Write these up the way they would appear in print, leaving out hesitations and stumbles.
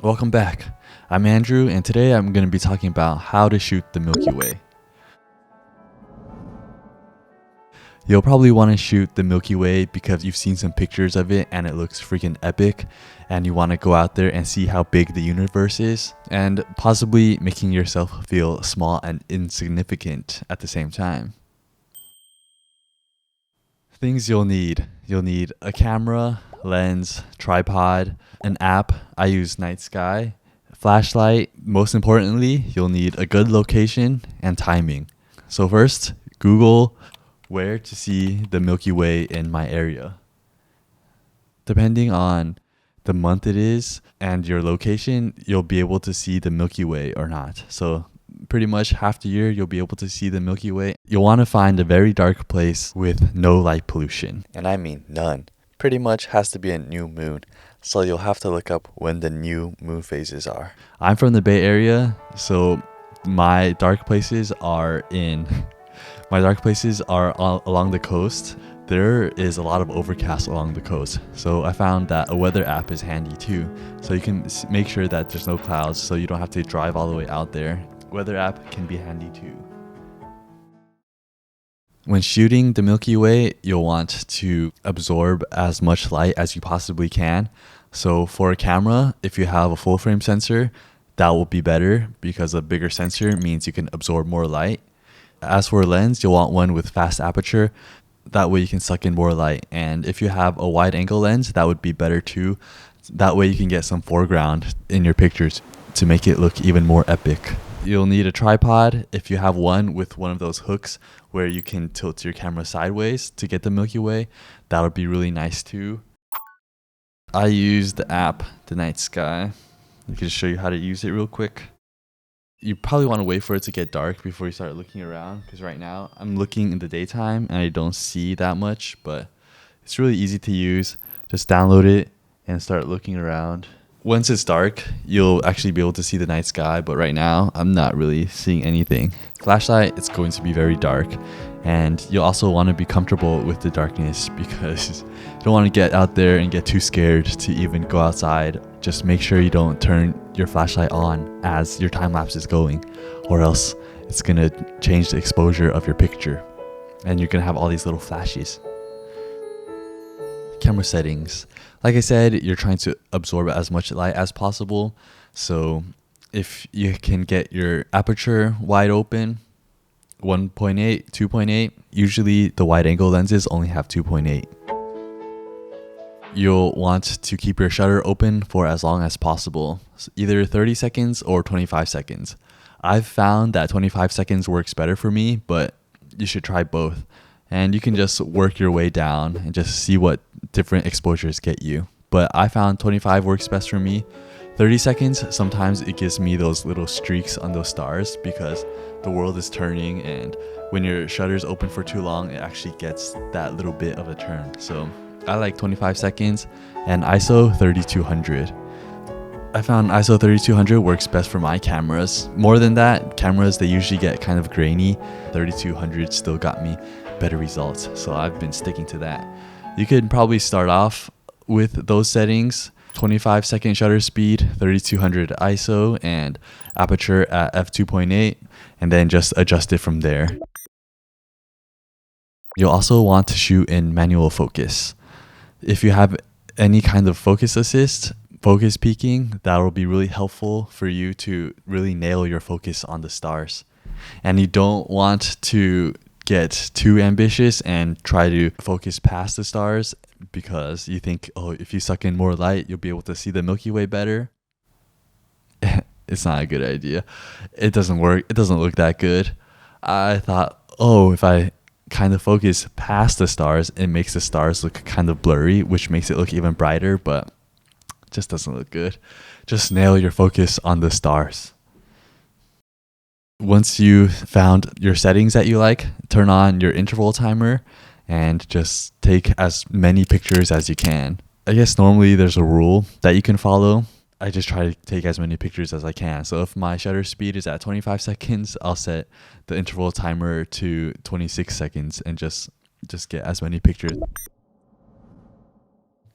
Welcome back. I'm Andrew, and today I'm going to be talking about how to shoot the Milky Way. You'll probably want to shoot the Milky Way because you've seen some pictures of it and it looks freaking epic, and you want to go out there and see how big the universe is, and possibly making yourself feel small and insignificant at the same time. Things you'll need. You'll need a camera, lens, tripod, an app. I use Night Sky, flashlight. Most importantly, you'll need a good location and timing. So first, Google where to see the Milky Way in my area. Depending on the month it is and your location, you'll be able to see the Milky Way or not. So pretty much half the year you'll be able to see the Milky Way. You'll want to find a very dark place with no light pollution. And I mean none. Pretty much has to be a new moon. So you'll have to look up when the new moon phases are. I'm from the Bay Area, so my dark places are along the coast. There is a lot of overcast along the coast, so I found that a weather app is handy too, so you can make sure that there's no clouds so you don't have to drive all the way out there. Weather app can be handy too. When shooting the Milky Way, you'll want to absorb as much light as you possibly can. So for a camera, if you have a full frame sensor, that will be better because a bigger sensor means you can absorb more light. As for a lens, you'll want one with fast aperture. That way you can suck in more light. And if you have a wide angle lens, that would be better too. That way you can get some foreground in your pictures to make it look even more epic. You'll need a tripod if you have one with one of those hooks where you can tilt your camera sideways to get the Milky Way. That would be really nice too. I use the app, the Night Sky. I can show you how to use it real quick. You probably want to wait for it to get dark before you start looking around, because right now I'm looking in the daytime and I don't see that much, but it's really easy to use. Just download it and start looking around. Once it's dark, you'll actually be able to see the night sky, but right now I'm not really seeing anything. Flashlight, it's going to be very dark, and you'll also want to be comfortable with the darkness because you don't want to get out there and get too scared to even go outside. Just make sure you don't turn your flashlight on as your time lapse is going, or else it's going to change the exposure of your picture and you're going to have all these little flashes. Camera settings. Like I said, you're trying to absorb as much light as possible. So if you can get your aperture wide open, 1.8, 2.8, usually the wide angle lenses only have 2.8. You'll want to keep your shutter open for as long as possible, either 30 seconds or 25 seconds. I've found that 25 seconds works better for me, but you should try both. And you can just work your way down and just see what different exposures get you. But I found 25 works best for me. 30 seconds, sometimes it gives me those little streaks on those stars because the world is turning, and when your shutter's open for too long, it actually gets that little bit of a turn. So I like 25 seconds and ISO 3200. I found ISO 3200 works best for my cameras. More than that, cameras, they usually get kind of grainy. 3200 still got me better results, so I've been sticking to that. You could probably start off with those settings: 25-second shutter speed, 3200 ISO, and aperture at f2.8, and then just adjust it from there. You'll also want to shoot in manual focus. If you have any kind of focus assist, focus peaking, that will be really helpful for you to really nail your focus on the stars. And you don't want to get too ambitious and try to focus past the stars because you think, oh, if you suck in more light, you'll be able to see the Milky Way better. It's not a good idea. It doesn't work. It doesn't look that good. I thought, oh, if I kind of focus past the stars, it makes the stars look kind of blurry, which makes it look even brighter, but it just doesn't look good. Just nail your focus on the stars. Once you found your settings that you like, turn on your interval timer and just take as many pictures as you can. I guess normally there's a rule that you can follow. I just try to take as many pictures as I can. So if my shutter speed is at 25 seconds, I'll set the interval timer to 26 seconds and just get as many pictures.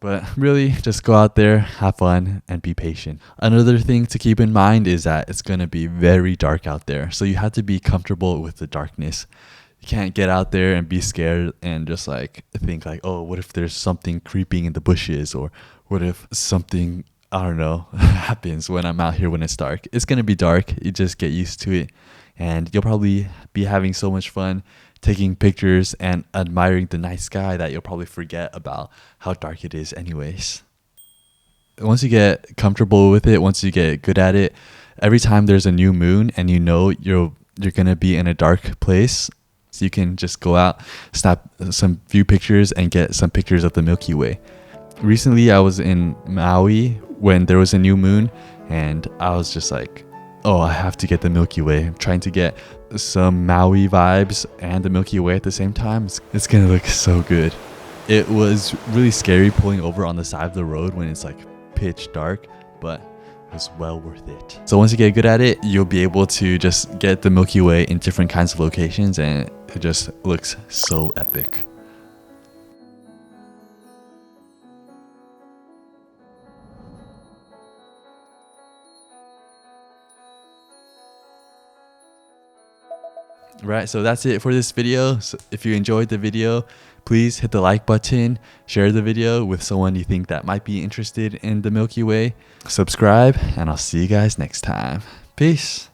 But really, just go out there, have fun, and be patient. Another thing to keep in mind is that it's going to be very dark out there. So you have to be comfortable with the darkness. You can't get out there and be scared and just like think like, oh, what if there's something creeping in the bushes? Or what if something, I don't know, happens when I'm out here when it's dark? It's going to be dark. You just get used to it. And you'll probably be having so much fun taking pictures and admiring the night sky that you'll probably forget about how dark it is anyways. Once you get comfortable with it, once you get good at it, every time there's a new moon and you know you're gonna be in a dark place, so you can just go out, snap some few pictures and get some pictures of the Milky Way. Recently I was in Maui when there was a new moon and I was just like, oh, I have to get the Milky Way. I'm trying to get some Maui vibes and the Milky Way at the same time. It's gonna look so good. It was really scary pulling over on the side of the road when it's like pitch dark, but it was well worth it. So once you get good at it, you'll be able to just get the Milky Way in different kinds of locations and it just looks so epic. Right, so that's it for this video. So if you enjoyed the video, please hit the like button, share the video with someone you think that might be interested in the Milky Way, subscribe, and I'll see you guys next time. Peace.